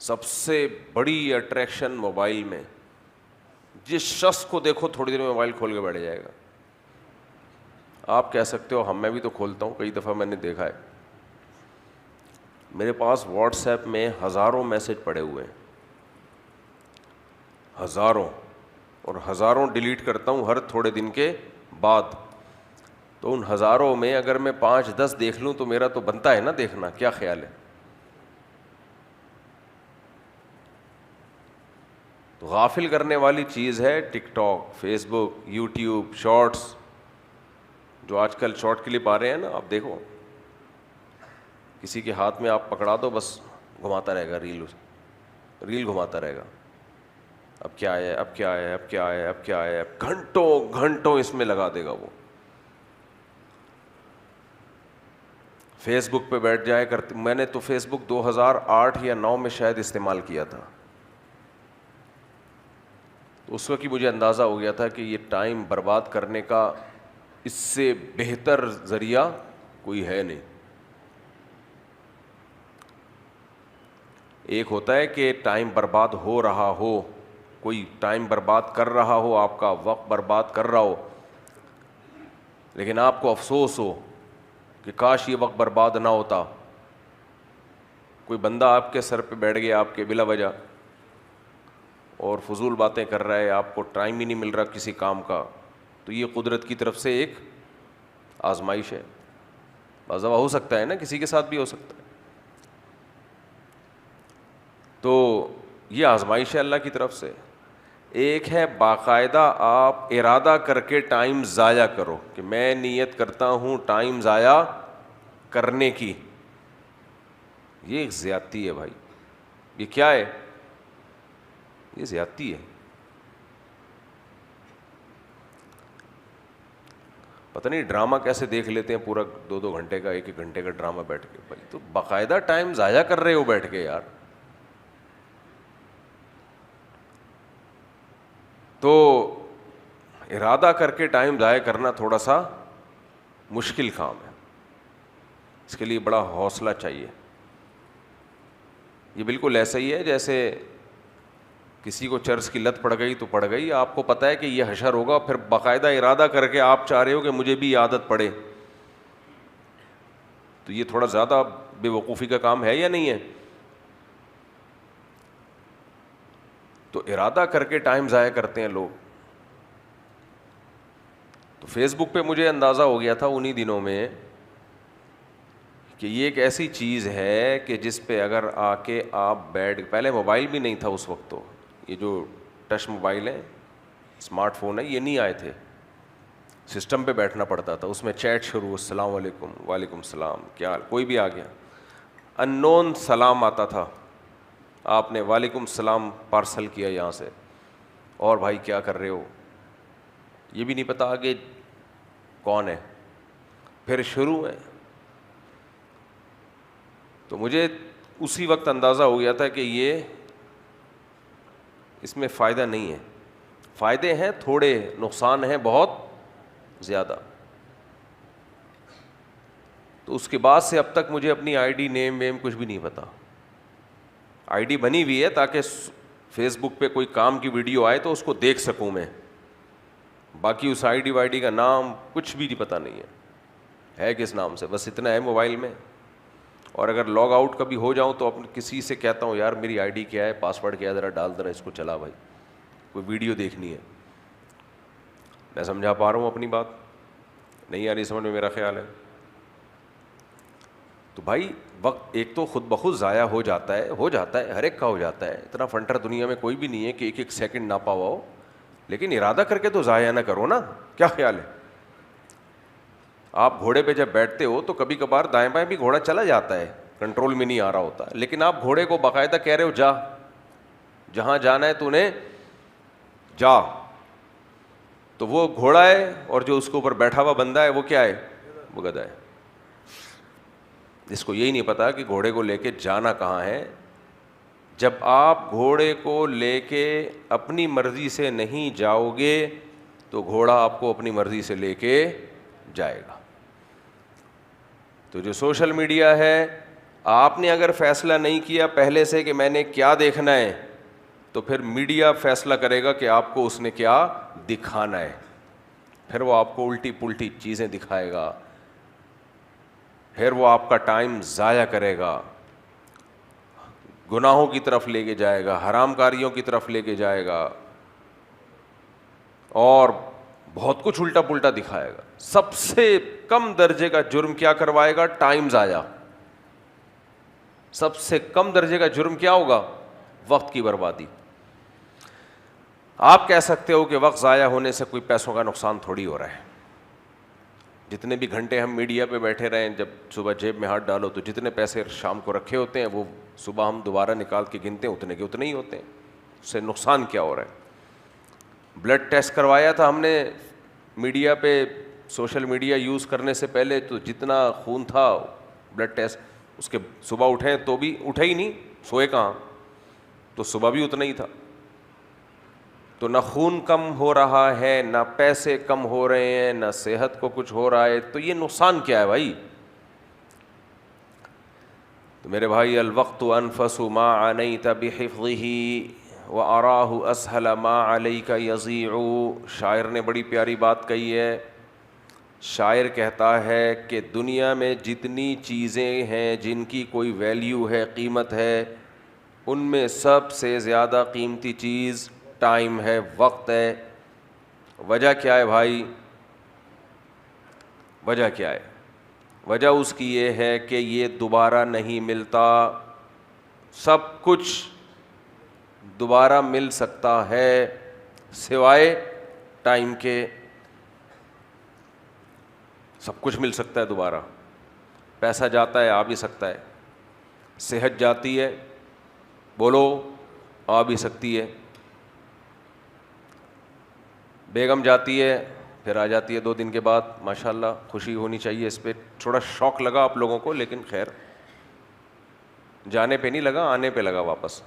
سب سے بڑی attraction mobile میں، جس شخص کو دیکھو تھوڑی دیر میں موبائل کھول کے بیٹھ جائے گا. آپ کہہ سکتے ہو میں بھی تو کھولتا ہوں، کئی دفعہ میں نے دیکھا ہے. میرے پاس واٹس ایپ میں ہزاروں میسج پڑے ہوئے ہیں، ہزاروں، اور ہزاروں ڈیلیٹ کرتا ہوں ہر تھوڑے دن کے بعد. تو ان ہزاروں میں اگر میں 5-10 دیکھ لوں تو میرا تو بنتا ہے نا دیکھنا. کیا خیال ہے؟ تو غافل کرنے والی چیز ہے ٹک ٹاک، فیس بک، یوٹیوب، شارٹس. جو آج کل شارٹ کلپ آ رہے ہیں نا، آپ دیکھو کسی کے ہاتھ میں آپ پکڑا دو بس گھماتا رہے گا، ریل گھماتا رہے گا. اب کیا ہے، اب کیا ہے، اب کیا ہے، اب کیا ہے، گھنٹوں گھنٹوں اس میں لگا دے گا وہ. فیس بک پہ بیٹھ جائے کرتے. میں نے تو فیس بک 2008 یا 2009 میں شاید استعمال کیا تھا. تو اس وقت ہی مجھے اندازہ ہو گیا تھا کہ یہ ٹائم برباد کرنے کا اس سے بہتر ذریعہ کوئی ہے نہیں. ایک ہوتا ہے کہ ٹائم برباد ہو رہا ہو، کوئی ٹائم برباد کر رہا ہو، آپ کا وقت برباد کر رہا ہو، لیکن آپ کو افسوس ہو کہ کاش یہ وقت برباد نہ ہوتا. کوئی بندہ آپ کے سر پہ بیٹھ گیا آپ کے بلا وجہ اور فضول باتیں کر رہا ہے، آپ کو ٹائم ہی نہیں مل رہا کسی کام کا. تو یہ قدرت کی طرف سے ایک آزمائش ہے. بعض دفعہ ہو سکتا ہے نا، کسی کے ساتھ بھی ہو سکتا ہے. تو یہ آزمائش ہے اللہ کی طرف سے. ایک ہے باقاعدہ آپ ارادہ کر کے ٹائم ضائع کرو کہ میں نیت کرتا ہوں ٹائم ضائع کرنے کی. یہ ایک زیادتی ہے بھائی. یہ کیا ہے؟ یہ زیادتی ہے. پتہ نہیں ڈرامہ کیسے دیکھ لیتے ہیں، پورا 2-2 گھنٹے کا، 1-1 گھنٹے کا ڈرامہ بیٹھ کے. بھائی تو باقاعدہ ٹائم ضائع کر رہے ہو بیٹھ کے یار. تو ارادہ کر کے ٹائم ضائع کرنا تھوڑا سا مشکل کام ہے. اس کے لیے بڑا حوصلہ چاہیے. یہ بالکل ایسا ہی ہے جیسے کسی کو چرس کی لت پڑ گئی تو پڑ گئی. آپ کو پتہ ہے کہ یہ حشر ہوگا، پھر باقاعدہ ارادہ کر کے آپ چاہ رہے ہو کہ مجھے بھی عادت پڑے. تو یہ تھوڑا زیادہ بے وقوفی کا کام ہے یا نہیں ہے؟ تو ارادہ کر کے ٹائم ضائع کرتے ہیں لوگ. تو فیس بک پہ مجھے اندازہ ہو گیا تھا انہی دنوں میں کہ یہ ایک ایسی چیز ہے کہ جس پہ اگر آ کے آپ پہلے موبائل بھی نہیں تھا اس وقت. تو یہ جو ٹچ موبائل ہیں، اسمارٹ فون ہے، یہ نہیں آئے تھے. سسٹم پہ بیٹھنا پڑتا تھا، اس میں چیٹ شروع، السلام علیکم، وعلیکم السلام، کیا حال، کوئی بھی آ گیا، ان نون سلام آتا تھا، آپ نے وعلیکم السلام پارسل کیا یہاں سے، اور بھائی کیا کر رہے ہو، یہ بھی نہیں پتا آگے کون ہے. پھر شروع ہے. تو مجھے اسی وقت اندازہ ہو گیا تھا کہ یہ اس میں فائدہ نہیں ہے. فائدے ہیں تھوڑے، نقصان ہیں بہت زیادہ. تو اس کے بعد سے اب تک مجھے اپنی آئی ڈی نیم ویم کچھ بھی نہیں پتا. آئی ڈی بنی ہوئی ہے تاکہ فیس بک پہ کوئی کام کی ویڈیو آئے تو اس کو دیکھ سکوں میں. باقی اس آئی ڈی وائی ڈی کا نام کچھ بھی نہیں پتہ نہیں ہے کس نام سے، بس اتنا ہے موبائل میں. اور اگر لاگ آؤٹ کبھی ہو جاؤں تو اپنے کسی سے کہتا ہوں یار میری آئی ڈی کیا ہے، پاسورڈ کیا ہے، ذرا ڈال دینا اس کو، چلا بھائی کوئی ویڈیو دیکھنی ہے. میں سمجھا پا رہا ہوں اپنی بات؟ نہیں آ رہی سمجھ میں؟ میرا خیال ہے. تو بھائی وقت ایک تو خود بخود ضائع ہو جاتا ہے، ہر ایک کا ہو جاتا ہے. اتنا فنٹر دنیا میں کوئی بھی نہیں ہے کہ 1-1 سیکنڈ نہ پاوا ہو. لیکن ارادہ کر کے تو ضائع نہ کرو نا. کیا خیال ہے؟ آپ گھوڑے پہ جب بیٹھتے ہو تو کبھی کبھار دائیں بائیں بھی گھوڑا چلا جاتا ہے، کنٹرول میں نہیں آ رہا ہوتا، لیکن آپ گھوڑے کو باقاعدہ کہہ رہے ہو جا، جہاں جانا ہے تو نے جا. تو وہ گھوڑا ہے اور جو اس کے اوپر بیٹھا ہوا بندہ ہے وہ کیا ہے؟ وہ گدھا ہے. جس کو یہی نہیں پتا کہ گھوڑے کو لے کے جانا کہاں ہے. جب آپ گھوڑے کو لے کے اپنی مرضی سے نہیں جاؤ گے تو گھوڑا آپ کو اپنی مرضی سے لے کے جائے گا. تو جو سوشل میڈیا ہے آپ نے اگر فیصلہ نہیں کیا پہلے سے کہ میں نے کیا دیکھنا ہے، تو پھر میڈیا فیصلہ کرے گا کہ آپ کو اس نے کیا دکھانا ہے، پھر وہ آپ کو الٹی پلٹی چیزیں دکھائے گا، پھر وہ آپ کا ٹائم ضائع کرے گا، گناہوں کی طرف لے کے جائے گا، حرام کاریوں کی طرف لے کے جائے گا، اور بہت کچھ الٹا پلٹا دکھائے گا۔ سب سے کم درجے کا جرم کیا کروائے گا؟ ٹائم ضائع۔ سب سے کم درجے کا جرم کیا ہوگا؟ وقت کی بربادی۔ آپ کہہ سکتے ہو کہ وقت ضائع ہونے سے کوئی پیسوں کا نقصان تھوڑی ہو رہا ہے، جتنے بھی گھنٹے ہم میڈیا پہ بیٹھے رہیں، جب صبح جیب میں ہاتھ ڈالو تو جتنے پیسے شام کو رکھے ہوتے ہیں وہ صبح ہم دوبارہ نکال کے گنتے ہیں، اتنے کے اتنے ہی ہوتے ہیں، اس سے نقصان کیا ہو رہا ہے؟ بلڈ ٹیسٹ کروایا تھا ہم نے میڈیا پہ، سوشل میڈیا یوز کرنے سے پہلے، تو جتنا خون تھا بلڈ ٹیسٹ اس کے صبح اٹھیں تو بھی اٹھے ہی نہیں، سوئے کہاں، تو صبح بھی اتنا ہی تھا۔ تو نہ خون کم ہو رہا ہے، نہ پیسے کم ہو رہے ہیں، نہ صحت کو کچھ ہو رہا ہے، تو یہ نقصان کیا ہے بھائی؟ تو میرے بھائی، الوقت انفس ما عنیت بحفظہ واراہ اسہل ما علیک یضیع، شاعر نے بڑی پیاری بات کہی ہے۔ شاعر کہتا ہے کہ دنیا میں جتنی چیزیں ہیں جن کی کوئی ویلیو ہے، قیمت ہے، ان میں سب سے زیادہ قیمتی چیز ٹائم ہے، وقت ہے۔ وجہ کیا ہے بھائی؟ وجہ کیا ہے؟ وجہ اس کی یہ ہے کہ یہ دوبارہ نہیں ملتا۔ سب کچھ دوبارہ مل سکتا ہے سوائے ٹائم کے، سب کچھ مل سکتا ہے دوبارہ۔ پیسہ جاتا ہے، آ بھی سکتا ہے، صحت جاتی ہے، بولو، آ بھی سکتی ہے، بیگم جاتی ہے پھر آ جاتی ہے 2 دن کے بعد، ماشاءاللہ خوشی ہونی چاہیے۔ اس پہ تھوڑا شوق لگا آپ لوگوں کو، لیکن خیر، جانے پہ نہیں لگا، آنے پہ لگا واپس۔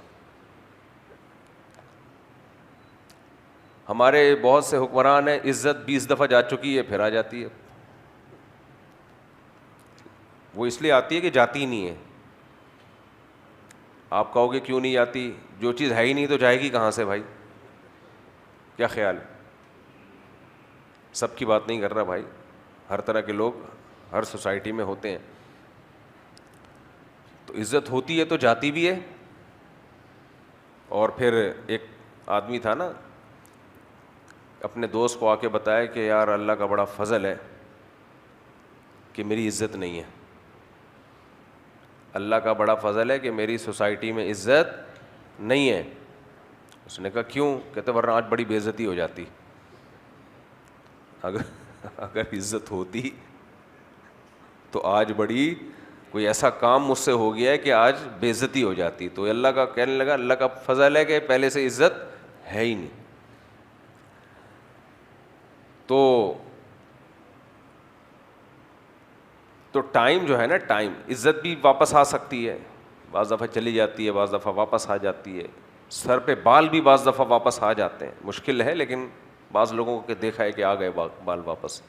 ہمارے بہت سے حکمران ہیں، عزت 20 دفعہ جا چکی ہے پھر آ جاتی ہے۔ وہ اس لیے آتی ہے کہ جاتی ہی نہیں ہے۔ آپ کہو گے کیوں نہیں جاتی؟ جو چیز ہے ہی نہیں تو جائے گی کہاں سے بھائی؟ کیا خیال؟ سب کی بات نہیں کر رہا بھائی، ہر طرح کے لوگ ہر سوسائٹی میں ہوتے ہیں۔ تو عزت ہوتی ہے تو جاتی بھی ہے۔ اور پھر ایک آدمی تھا نا، اپنے دوست کو آ کے بتایا کہ یار اللہ کا بڑا فضل ہے کہ میری عزت نہیں ہے، اللہ کا بڑا فضل ہے کہ میری سوسائٹی میں عزت نہیں ہے۔ اس نے کہا کیوں؟ کہتے ورنہ آج بڑی بے عزتی ہو جاتی۔ اگر عزت ہوتی تو آج بڑی کوئی ایسا کام مجھ سے ہو گیا ہے کہ آج بے عزتی ہو جاتی۔ تو اللہ کا کہنے لگا اللہ کا فضل ہے کہ پہلے سے عزت ہے ہی نہیں۔ تو ٹائم جو ہے نا، ٹائم، عزت بھی واپس آ سکتی ہے، بعض دفعہ چلی جاتی ہے، بعض دفعہ واپس آ جاتی ہے۔ سر پہ بال بھی بعض دفعہ واپس آ جاتے ہیں، مشکل ہے لیکن بعض لوگوں کو دیکھا ہے کہ آ گئے بال واپس۔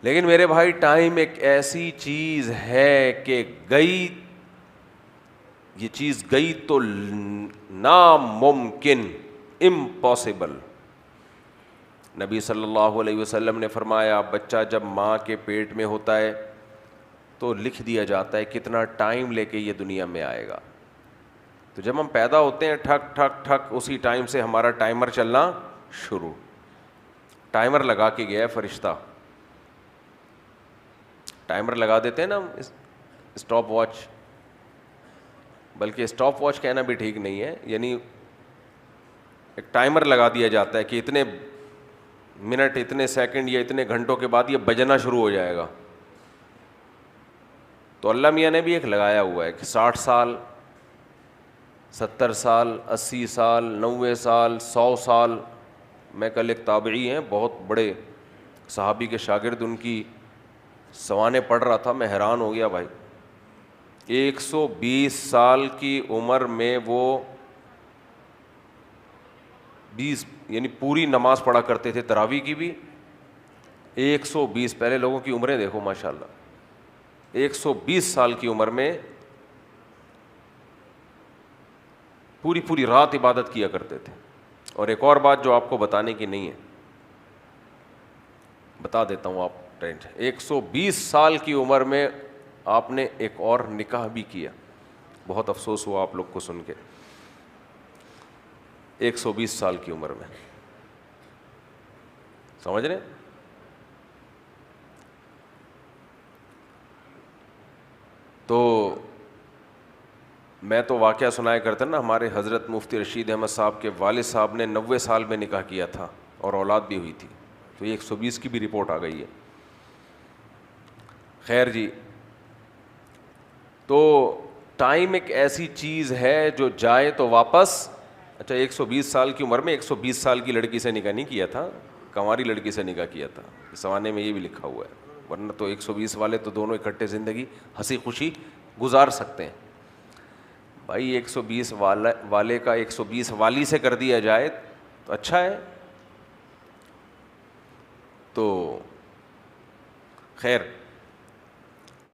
لیکن میرے بھائی، ٹائم ایک ایسی چیز ہے کہ گئی، یہ چیز گئی تو ناممکن، امپاسبل۔ نبی صلی اللہ علیہ وسلم نے فرمایا بچہ جب ماں کے پیٹ میں ہوتا ہے تو لکھ دیا جاتا ہے کتنا ٹائم لے کے یہ دنیا میں آئے گا۔ تو جب ہم پیدا ہوتے ہیں ٹھک ٹھک ٹھک اسی ٹائم سے ہمارا ٹائمر چلنا شروع۔ ٹائمر لگا کے گیا ہے فرشتہ، ٹائمر لگا دیتے ہیں نا ہم، اسٹاپ واچ، بلکہ اسٹاپ واچ کہنا بھی ٹھیک نہیں ہے، یعنی ایک ٹائمر لگا دیا جاتا ہے کہ اتنے منٹ، اتنے سیکنڈ یا اتنے گھنٹوں کے بعد یہ بجنا شروع ہو جائے گا۔ تو اللہ میاں نے بھی ایک لگایا ہوا ہے کہ 60 سال، 70 سال، 80 سال، 90 سال، 100 سال۔ میں کل ایک تابعی ہیں بہت بڑے صحابی کے شاگرد، ان کی سوانح پڑھ رہا تھا، میں حیران ہو گیا بھائی۔ 120 سال کی عمر میں وہ 20 یعنی پوری نماز پڑھا کرتے تھے، تراویح کی بھی۔ 120، پہلے لوگوں کی عمریں دیکھو ماشاءاللہ، 120 سال کی عمر میں پوری پوری رات عبادت کیا کرتے تھے. اور ایک اور بات جو آپ کو بتانے کی نہیں ہے, بتا دیتا ہوں آپ ٹرینڈ. 120 سال کی عمر میں آپ نے ایک اور نکاح بھی کیا. بہت افسوس ہوا آپ لوگ کو سن کے. 120 سال کی عمر میں, سمجھ رہے؟ تو میں تو واقعہ سنایا کرتا نا, ہمارے حضرت مفتی رشید احمد صاحب کے والد صاحب نے 90 سال میں نکاح کیا تھا اور اولاد بھی ہوئی تھی. تو یہ 120 کی بھی رپورٹ آ گئی ہے. خیر جی, تو ٹائم ایک ایسی چیز ہے جو جائے تو واپس. اچھا 120 سال کی عمر میں 120 سال کی لڑکی سے نکاح نہیں کیا تھا, کنواری لڑکی سے نکاح کیا تھا. اس زمانے میں یہ بھی لکھا ہوا ہے, ورنہ تو 120 والے تو دونوں اکٹھے زندگی ہنسی خوشی گزار سکتے ہیں. بھائی 120 والے کا 120 والی سے کر دیا جائے تو اچھا ہے. تو خیر